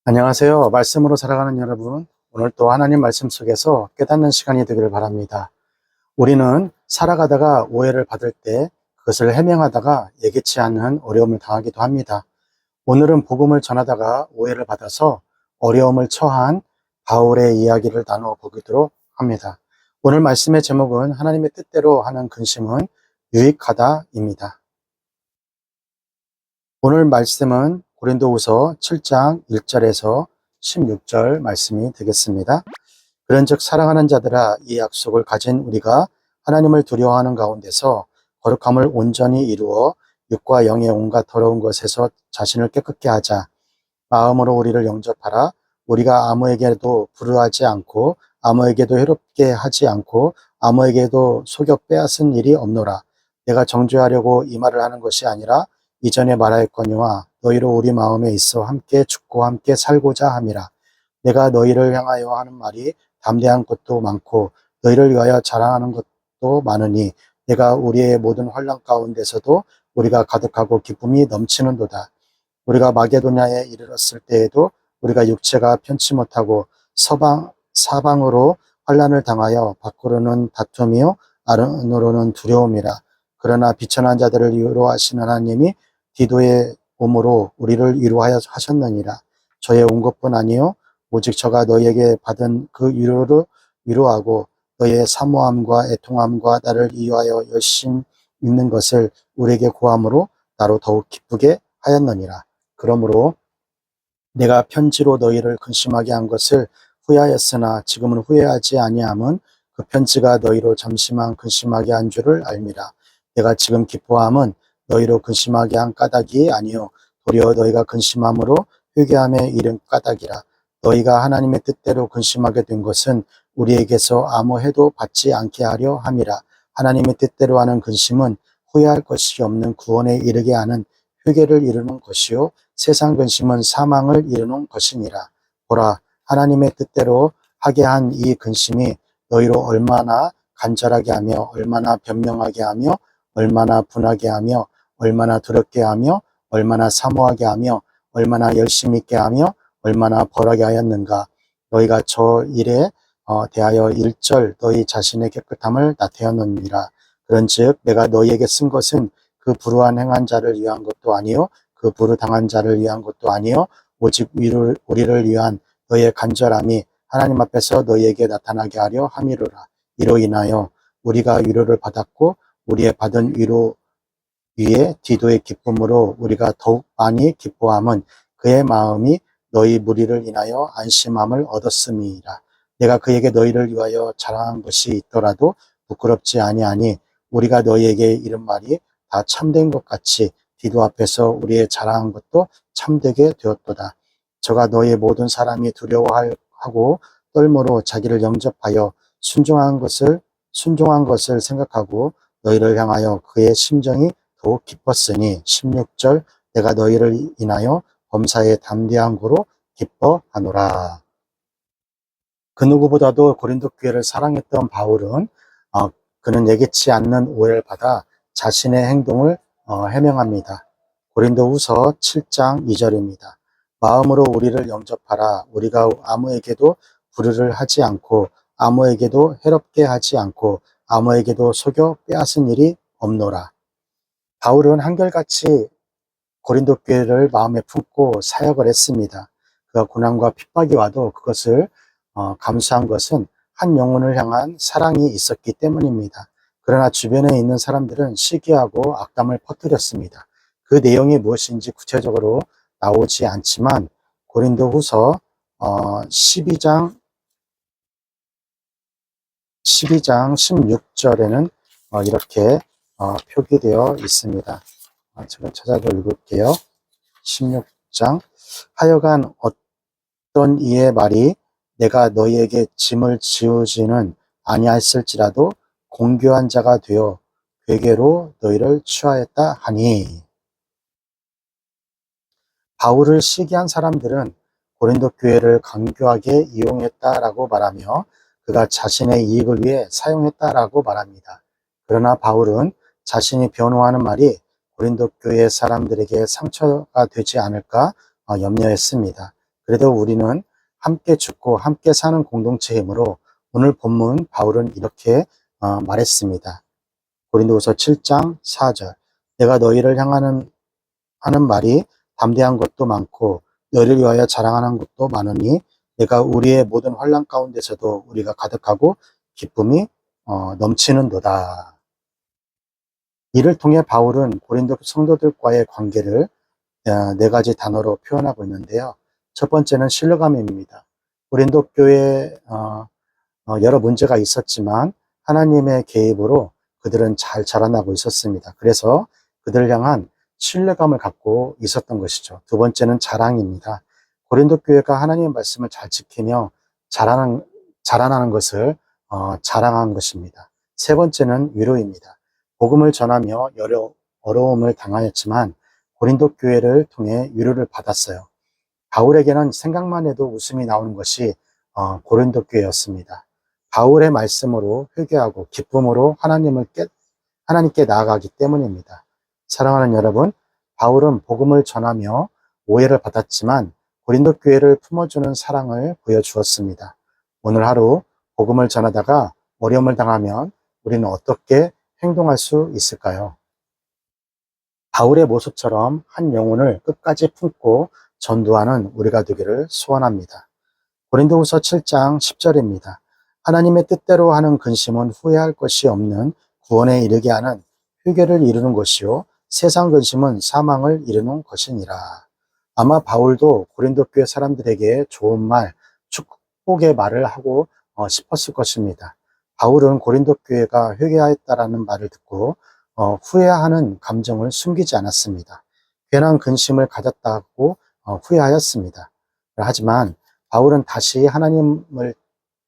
안녕하세요. 말씀으로 살아가는 여러분. 오늘 또 하나님 말씀 속에서 깨닫는 시간이 되기를 바랍니다. 우리는 살아가다가 오해를 받을 때 그것을 해명하다가 예기치 않은 어려움을 당하기도 합니다. 오늘은 복음을 전하다가 오해를 받아서 어려움을 처한 바울의 이야기를 나누어 보도록 합니다. 오늘 말씀의 제목은 하나님의 뜻대로 하는 근심은 유익하다입니다. 오늘 말씀은 고린도후서 7장 1절에서 16절 말씀이 되겠습니다. 그런즉 사랑하는 자들아, 이 약속을 가진 우리가 하나님을 두려워하는 가운데서 거룩함을 온전히 이루어 육과 영의 온갖 더러운 것에서 자신을 깨끗게 하자. 마음으로 우리를 영접하라. 우리가 아무에게도 불의하지 않고 아무에게도 해롭게 하지 않고 아무에게도 속여 빼앗은 일이 없노라. 내가 정죄하려고 이 말을 하는 것이 아니라 이전에 말하였거니와 너희로 우리 마음에 있어 함께 죽고 함께 살고자 함이라. 내가 너희를 향하여 하는 말이 담대한 것도 많고 너희를 위하여 자랑하는 것도 많으니 내가 우리의 모든 환난 가운데서도 우리가 가득하고 기쁨이 넘치는도다. 우리가 마게도냐에 이르렀을 때에도 우리가 육체가 편치 못하고 사방으로 환난을 당하여 밖으로는 다툼이요 안으로는 두려움이라. 그러나 비천한 자들을 위로하시는 하나님이 디도의 몸으로 우리를 위로하여 하셨느니라. 저의 온 것뿐 아니요 오직 저가 너희에게 받은 그 위로를 위로하고 너희의 사모함과 애통함과 나를 위하여 열심 있는 것을 우리에게 고함으로 나로 더욱 기쁘게 하였느니라. 그러므로 내가 편지로 너희를 근심하게 한 것을 후회하였으나 지금은 후회하지 아니함은 그 편지가 너희로 잠시만 근심하게 한 줄을 알미라. 내가 지금 기뻐함은 너희로 근심하게 한 까닭이 아니요 도리어 너희가 근심함으로 회개함에 이른 까닭이라. 너희가 하나님의 뜻대로 근심하게 된 것은 우리에게서 아무 해도 받지 않게 하려 함이라. 하나님의 뜻대로 하는 근심은 후회할 것이 없는 구원에 이르게 하는 회개를 이루는 것이요 세상 근심은 사망을 이루는 것이니라. 보라, 하나님의 뜻대로 하게 한 이 근심이 너희로 얼마나 간절하게 하며 얼마나 변명하게 하며 얼마나 분하게 하며 얼마나 두렵게 하며 얼마나 사모하게 하며 얼마나 열심히 있게 하며 얼마나 벌하게 하였는가. 너희가 저 일에 대하여 일절 너희 자신의 깨끗함을 나타내느니라. 그런즉 내가 너희에게 쓴 것은 그 불의한 행한 자를 위한 것도 아니요 그 불을 당한 자를 위한 것도 아니요 오직 우리를 위한 너희의 간절함이 하나님 앞에서 너희에게 나타나게 하려 함이로라. 이로 인하여 우리가 위로를 받았고 우리의 받은 위로 위에 디도의 기쁨으로 우리가 더욱 많이 기뻐함은 그의 마음이 너희 무리를 인하여 안심함을 얻었음이라. 내가 그에게 너희를 위하여 자랑한 것이 있더라도 부끄럽지 아니하니 우리가 너희에게 이른 말이 다 참된 것 같이 디도 앞에서 우리의 자랑한 것도 참되게 되었도다. 저가 너희 모든 사람이 두려워하고 떨므로 자기를 영접하여 순종한 것을 생각하고 너희를 향하여 그의 심정이 더욱 기뻤으니 16절 내가 너희를 인하여 범사에 담대한 고로 기뻐하노라. 그 누구보다도 고린도 교회를 사랑했던 바울은 그는 예기치 않는 오해를 받아 자신의 행동을 해명합니다. 고린도후서 7장 2절입니다. 마음으로 우리를 영접하라. 우리가 아무에게도 불의를 하지 않고 아무에게도 해롭게 하지 않고 아무에게도 속여 빼앗은 일이 없노라. 바울은 한결같이 고린도 교회를 마음에 품고 사역을 했습니다. 그가 고난과 핍박이 와도 그것을 감수한 것은 한 영혼을 향한 사랑이 있었기 때문입니다. 그러나 주변에 있는 사람들은 시기하고 악담을 퍼뜨렸습니다. 그 내용이 무엇인지 구체적으로 나오지 않지만 고린도후서 12장 16절에는 이렇게 표기되어 있습니다. 제가 찾아서 읽을게요. 16장 하여간 어떤 이의 말이 내가 너희에게 짐을 지우지는 아니하였을지라도 공교한 자가 되어 괴계로 너희를 취하였다 하니. 바울을 시기한 사람들은 고린도 교회를 강교하게 이용했다라고 말하며 그가 자신의 이익을 위해 사용했다라고 말합니다. 그러나 바울은 자신이 변호하는 말이 고린도 교회 사람들에게 상처가 되지 않을까 염려했습니다. 그래도 우리는 함께 죽고 함께 사는 공동체이므로 오늘 본문 바울은 이렇게 말했습니다. 고린도후서 7장 4절. 내가 너희를 향하는 하는 말이 담대한 것도 많고 너희를 위하여 자랑하는 것도 많으니 내가 우리의 모든 환난 가운데서도 우리가 가득하고 기쁨이 넘치는도다. 이를 통해 바울은 고린도 성도들과의 관계를 네 가지 단어로 표현하고 있는데요. 첫 번째는 신뢰감입니다. 고린도 교회에 여러 문제가 있었지만 하나님의 개입으로 그들은 잘 자라나고 있었습니다. 그래서 그들을 향한 신뢰감을 갖고 있었던 것이죠. 두 번째는 자랑입니다. 고린도 교회가 하나님의 말씀을 잘 지키며 자라나는 것을 자랑한 것입니다. 세 번째는 위로입니다. 복음을 전하며 여러 어려움을 당하였지만 고린도 교회를 통해 위로를 받았어요. 바울에게는 생각만 해도 웃음이 나오는 것이 고린도 교회였습니다. 바울의 말씀으로 회개하고 기쁨으로 하나님께 나아가기 때문입니다. 사랑하는 여러분, 바울은 복음을 전하며 오해를 받았지만 고린도 교회를 품어주는 사랑을 보여주었습니다. 오늘 하루 복음을 전하다가 어려움을 당하면 우리는 어떻게 행동할 수 있을까요? 바울의 모습처럼 한 영혼을 끝까지 품고 전도하는 우리가 되기를 소원합니다. 고린도후서 7장 10절입니다. 하나님의 뜻대로 하는 근심은 후회할 것이 없는 구원에 이르게 하는 회개를 이루는 것이요 세상 근심은 사망을 이루는 것이니라. 아마 바울도 고린도 교회 사람들에게 좋은 말, 축복의 말을 하고 싶었을 것입니다. 바울은 고린도 교회가 회개하였다라는 말을 듣고 후회하는 감정을 숨기지 않았습니다. 괜한 근심을 가졌다고 후회하였습니다. 하지만 바울은 다시 하나님을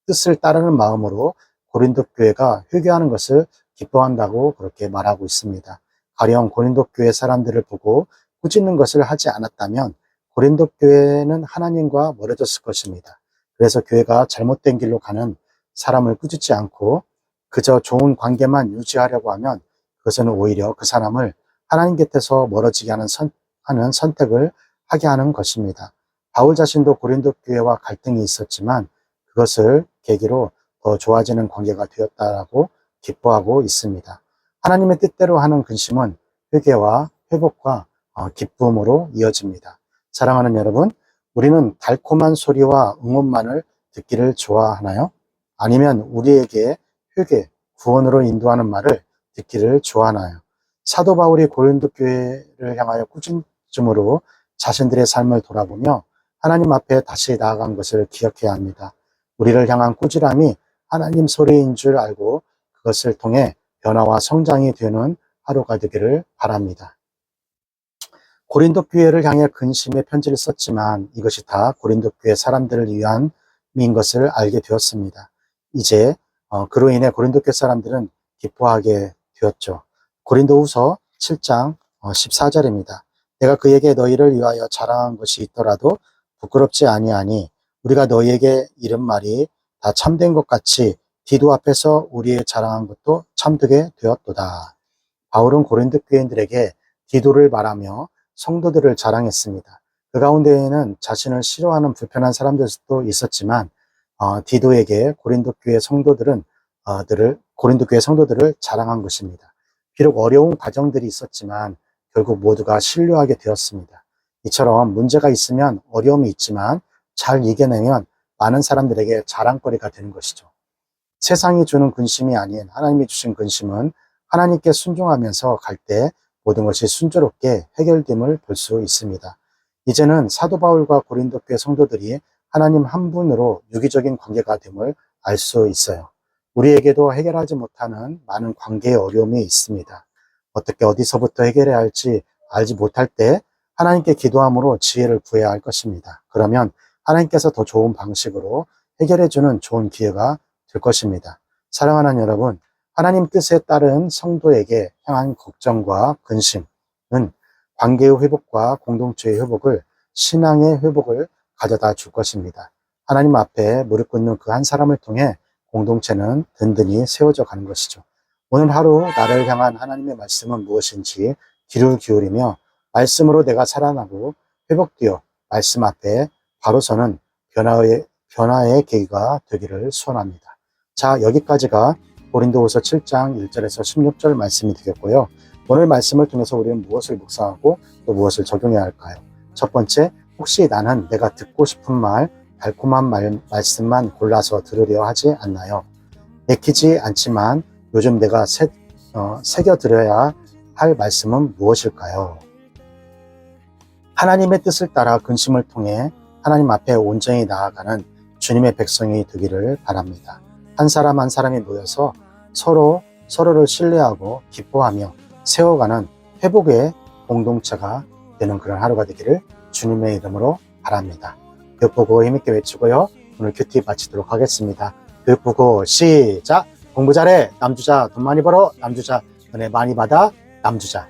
뜻을 따르는 마음으로 고린도 교회가 회개하는 것을 기뻐한다고 그렇게 말하고 있습니다. 가령 고린도 교회 사람들을 보고 꾸짖는 것을 하지 않았다면 고린도 교회는 하나님과 멀어졌을 것입니다. 그래서 교회가 잘못된 길로 가는 사람을 꾸짖지 않고 그저 좋은 관계만 유지하려고 하면 그것은 오히려 그 사람을 하나님 곁에서 멀어지게 하는 선택을 하게 하는 것입니다. 바울 자신도 고린도 교회와 갈등이 있었지만 그것을 계기로 더 좋아지는 관계가 되었다라고 기뻐하고 있습니다. 하나님의 뜻대로 하는 근심은 회개와 회복과 기쁨으로 이어집니다. 사랑하는 여러분, 우리는 달콤한 소리와 응원만을 듣기를 좋아하나요? 아니면 우리에게 회개, 구원으로 인도하는 말을 듣기를 좋아하나요? 사도 바울이 고린도 교회를 향하여 꾸짖음으로 자신들의 삶을 돌아보며 하나님 앞에 다시 나아간 것을 기억해야 합니다. 우리를 향한 꾸지람이 하나님 소리인 줄 알고 그것을 통해 변화와 성장이 되는 하루가 되기를 바랍니다. 고린도 교회를 향해 근심의 편지를 썼지만 이것이 다 고린도 교회 사람들을 위함인 것을 알게 되었습니다. 이제 그로 인해 고린도 교회 사람들은 기뻐하게 되었죠. 고린도후서 7장 14절입니다. 내가 그에게 너희를 위하여 자랑한 것이 있더라도 부끄럽지 아니하니 우리가 너희에게 이른 말이 다 참된 것 같이 디도 앞에서 우리의 자랑한 것도 참되게 되었도다. 바울은 고린도 교인들에게 디도를 말하며 성도들을 자랑했습니다. 그 가운데에는 자신을 싫어하는 불편한 사람들도 있었지만 디도에게 고린도 교회 성도들을 자랑한 것입니다. 비록 어려운 과정들이 있었지만 결국 모두가 신뢰하게 되었습니다. 이처럼 문제가 있으면 어려움이 있지만 잘 이겨내면 많은 사람들에게 자랑거리가 되는 것이죠. 세상이 주는 근심이 아닌 하나님이 주신 근심은 하나님께 순종하면서 갈 때 모든 것이 순조롭게 해결됨을 볼 수 있습니다. 이제는 사도 바울과 고린도 교회 성도들이 하나님 한 분으로 유기적인 관계가 됨을 알 수 있어요. 우리에게도 해결하지 못하는 많은 관계의 어려움이 있습니다. 어떻게 어디서부터 해결해야 할지 알지 못할 때 하나님께 기도함으로 지혜를 구해야 할 것입니다. 그러면 하나님께서 더 좋은 방식으로 해결해주는 좋은 기회가 될 것입니다. 사랑하는 여러분, 하나님 뜻에 따른 성도에게 향한 걱정과 근심은 관계의 회복과 공동체의 회복을, 신앙의 회복을 가져다 줄 것입니다. 하나님 앞에 무릎 꿇는 그 한 사람을 통해 공동체는 든든히 세워져 가는 것이죠. 오늘 하루 나를 향한 하나님의 말씀은 무엇인지 귀를 기울이며 말씀으로 내가 살아나고 회복되어 말씀 앞에 바로서는 변화의 계기가 되기를 소원합니다. 자, 여기까지가 고린도후서 7장 1절에서 16절 말씀이 되겠고요. 오늘 말씀을 통해서 우리는 무엇을 묵상하고 또 무엇을 적용해야 할까요? 첫 번째, 혹시 나는 내가 듣고 싶은 말, 달콤한 말씀만 골라서 들으려 하지 않나요? 내키지 않지만 요즘 내가 새겨들어야 할 말씀은 무엇일까요? 하나님의 뜻을 따라 근심을 통해 하나님 앞에 온전히 나아가는 주님의 백성이 되기를 바랍니다. 한 사람 한 사람이 모여서 서로를 신뢰하고 기뻐하며 세워가는 회복의 공동체가 되는 그런 하루가 되기를 주님의 이름으로 바랍니다. 교육보고 힘있게 외치고요. 오늘 큐티 마치도록 하겠습니다. 교육보고 시작! 공부 잘해! 남주자 돈 많이 벌어! 남주자 은혜 많이 받아! 남주자